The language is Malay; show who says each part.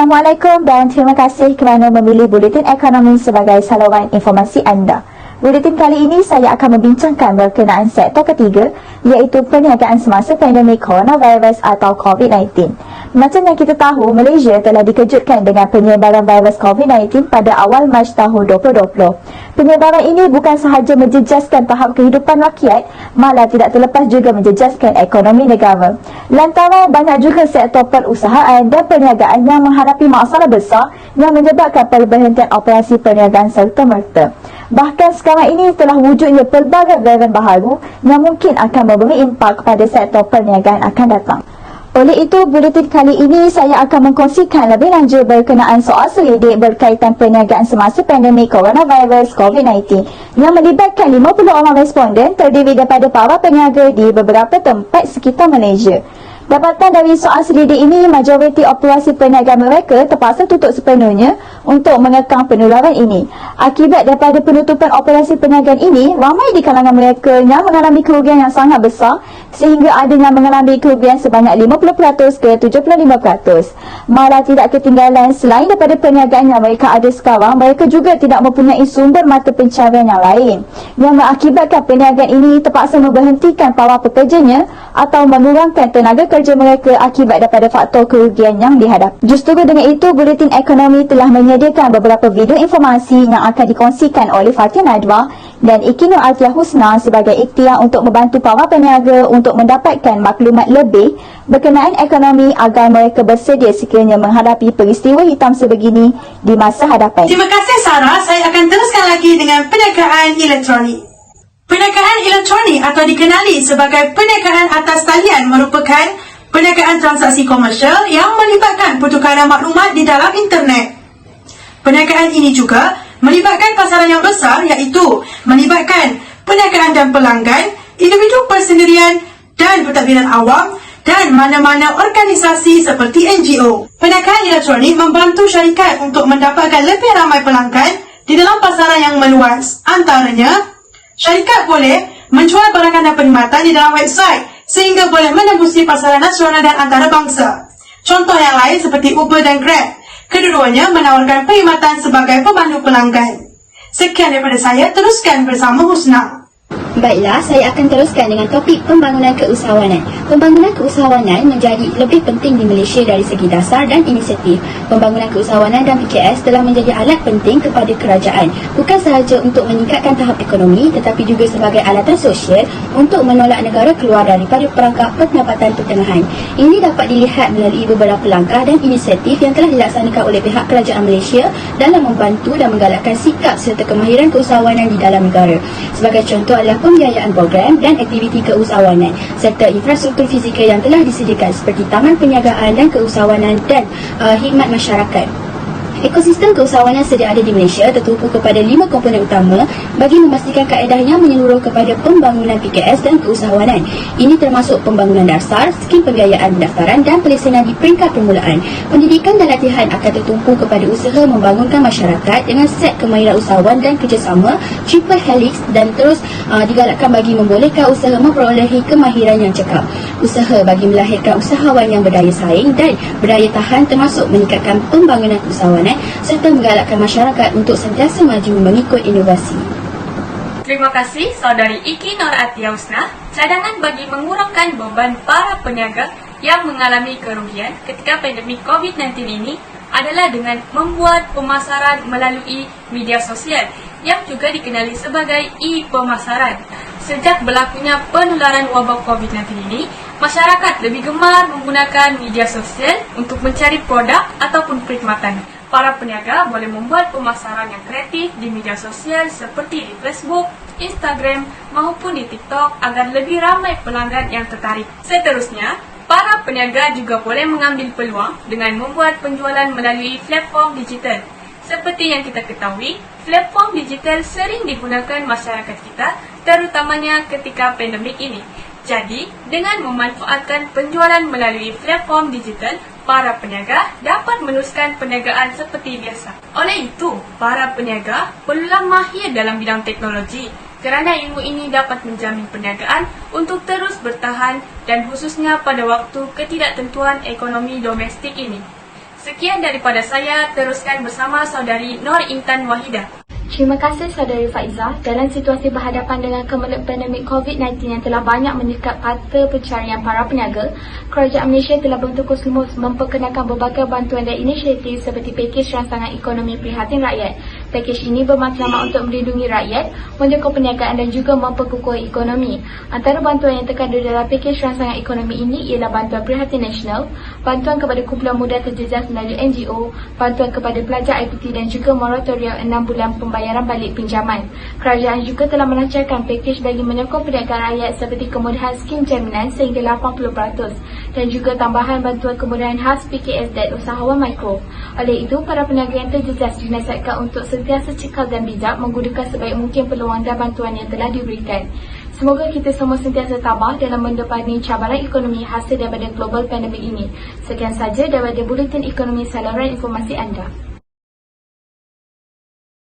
Speaker 1: Assalamualaikum dan terima kasih kerana memilih Buletin Ekonomi sebagai saluran informasi anda. Buletin kali ini saya akan membincangkan berkenaan sektor ketiga, iaitu perniagaan semasa pandemik coronavirus atau COVID-19. Macam yang kita tahu, Malaysia telah dikejutkan dengan penyebaran virus COVID-19 pada awal Mac tahun 2020. Penyebaran ini bukan sahaja menjejaskan tahap kehidupan rakyat, malah tidak terlepas juga menjejaskan ekonomi negara. Lantaran banyak juga sektor perusahaan dan perniagaan yang menghadapi masalah besar yang menyebabkan perberhentian operasi perniagaan serta-merta. Bahkan sekarang ini telah wujudnya pelbagai varian baharu yang mungkin akan memberi impak kepada sektor perniagaan akan datang. Oleh itu, buletin kali ini saya akan mengkongsikan lebih lanjut berkenaan soal selidik berkaitan perniagaan semasa pandemik coronavirus COVID-19 yang melibatkan 50 orang responden terdiri daripada para peniaga di beberapa tempat sekitar Malaysia. Dapatan dari soal selidik ini, majoriti operasi perniagaan mereka terpaksa tutup sepenuhnya untuk mengekang penularan ini. Akibat daripada penutupan operasi perniagaan ini, ramai di kalangan mereka yang mengalami kerugian yang sangat besar sehingga ada yang mengalami kerugian sebanyak 50% ke 75%. Malah tidak ketinggalan, selain daripada perniagaan yang mereka ada sekarang, mereka juga tidak mempunyai sumber mata pencaharian yang lain yang mengakibatkan perniagaan ini terpaksa memberhentikan para pekerjanya atau mengurangkan tenaga kerja mereka akibat daripada faktor kerugian yang dihadapi. Justru dengan itu, Buletin Ekonomi telah menyediakan beberapa video informasi yang akan dikongsikan oleh Fatia Nadwa dan Iki Nur Atia Husna sebagai ikhtiar untuk membantu para peniaga untuk mendapatkan maklumat lebih berkenaan ekonomi agar mereka bersedia sekiranya menghadapi peristiwa hitam sebegini di masa hadapan.
Speaker 2: Terima kasih Sarah, saya akan teruskan lagi dengan perniagaan elektronik. Perniagaan elektronik atau dikenali sebagai perniagaan atas talian merupakan perniagaan transaksi komersial yang melibatkan pertukaran maklumat di dalam internet. Perniagaan ini juga melibatkan pasaran yang besar, iaitu melibatkan perniagaan dan pelanggan, individu persendirian dan pentadbiran awam dan mana-mana organisasi seperti NGO. Perniagaan elektronik membantu syarikat untuk mendapatkan lebih ramai pelanggan di dalam pasaran yang meluas. Antaranya, syarikat boleh menjual barangan dan perkhidmatan di dalam website sehingga boleh menembusi pasaran nasional dan antarabangsa. Contoh yang lain seperti Uber dan Grab. Kedua-duanya menawarkan perkhidmatan sebagai pemandu pelanggan. Sekian daripada saya, teruskan bersama Husna.
Speaker 3: Baiklah, saya akan teruskan dengan topik pembangunan keusahawanan. Pembangunan keusahawanan menjadi lebih penting di Malaysia dari segi dasar dan inisiatif. Pembangunan keusahawanan dan PKS telah menjadi alat penting kepada kerajaan, bukan sahaja untuk meningkatkan tahap ekonomi tetapi juga sebagai alatan sosial untuk menolak negara keluar daripada perangkap pendapatan pertengahan. Ini dapat dilihat melalui beberapa langkah dan inisiatif yang telah dilaksanakan oleh pihak kerajaan Malaysia dalam membantu dan menggalakkan sikap serta kemahiran keusahawanan di dalam negara. Sebagai contoh adalah pembiayaan program dan aktiviti keusahawanan serta infrastruktur fizikal yang telah disediakan seperti taman perniagaan dan keusahawanan dan khidmat masyarakat. Ekosistem keusahawanan sedia ada di Malaysia tertumpu kepada 5 komponen utama bagi memastikan kaedah yang menyeluruh kepada pembangunan PKS dan keusahawanan. Ini termasuk pembangunan dasar, skim pembiayaan pendaftaran dan pelesenan di peringkat permulaan. Pendidikan dan latihan akan tertumpu kepada usaha membangunkan masyarakat dengan set kemahiran usahawan dan kerjasama triple helix dan terus digalakkan bagi membolehkan usaha memperolehi kemahiran yang cekap. Usaha bagi melahirkan usahawan yang berdaya saing dan berdaya tahan termasuk meningkatkan pembangunan keusahawanan serta menggalakkan masyarakat untuk sentiasa maju mengikut inovasi.
Speaker 4: Terima kasih saudari Iki Nur Atia Husna. Cadangan bagi mengurangkan beban para peniaga yang mengalami kerugian ketika pandemik COVID-19 ini adalah dengan membuat pemasaran melalui media sosial yang juga dikenali sebagai e-pemasaran. Sejak berlakunya penularan wabak COVID-19 ini, masyarakat lebih gemar menggunakan media sosial untuk mencari produk ataupun perkhidmatan. Para peniaga boleh membuat pemasaran yang kreatif di media sosial seperti di Facebook, Instagram maupun di TikTok agar lebih ramai pelanggan yang tertarik. Seterusnya, para peniaga juga boleh mengambil peluang dengan membuat penjualan melalui platform digital. Seperti yang kita ketahui, platform digital sering digunakan masyarakat kita, terutamanya ketika pandemik ini. Jadi, dengan memanfaatkan penjualan melalui platform digital, para peniaga dapat meneruskan perniagaan seperti biasa. Oleh itu, para peniaga perlulah mahir dalam bidang teknologi kerana ilmu ini dapat menjamin perniagaan untuk terus bertahan dan khususnya pada waktu ketidaktentuan ekonomi domestik ini. Sekian daripada saya, teruskan bersama saudari Nur Intan Wahidah.
Speaker 5: Terima kasih saudari Faizah. Dalam situasi berhadapan dengan kemelut pandemik COVID-19 yang telah banyak menyekat mata pencarian para peniaga, Kerajaan Malaysia telah bertukus lumus memperkenalkan berbagai bantuan dan inisiatif seperti pakej rangsangan ekonomi prihatin rakyat. Pakej ini bermaklumat untuk melindungi rakyat, menjaga perniagaan dan juga memperkukuh ekonomi. Antara bantuan yang terkandung dalam pakej rangsangan ekonomi ini ialah bantuan prihatin nasional, bantuan kepada kumpulan muda terjejas melalui NGO, bantuan kepada pelajar IPT dan juga moratorium 6 bulan pembayaran balik pinjaman. Kerajaan juga telah melancarkan pakej bagi menyokong perniagaan rakyat seperti kemudahan skim jaminan sehingga 80% dan juga tambahan bantuan kemudahan khas PKS dan usahawan mikro. Oleh itu, para peniaga yang terjejas dinasihatkan untuk sentiasa cekal dan bijak menggunakan sebaik mungkin peluang dan bantuan yang telah diberikan. Semoga kita semua sentiasa tabah dalam mendepani cabaran ekonomi hasil daripada global pandemik ini. Sekian saja daripada Buletin Ekonomi Saluran Informasi anda.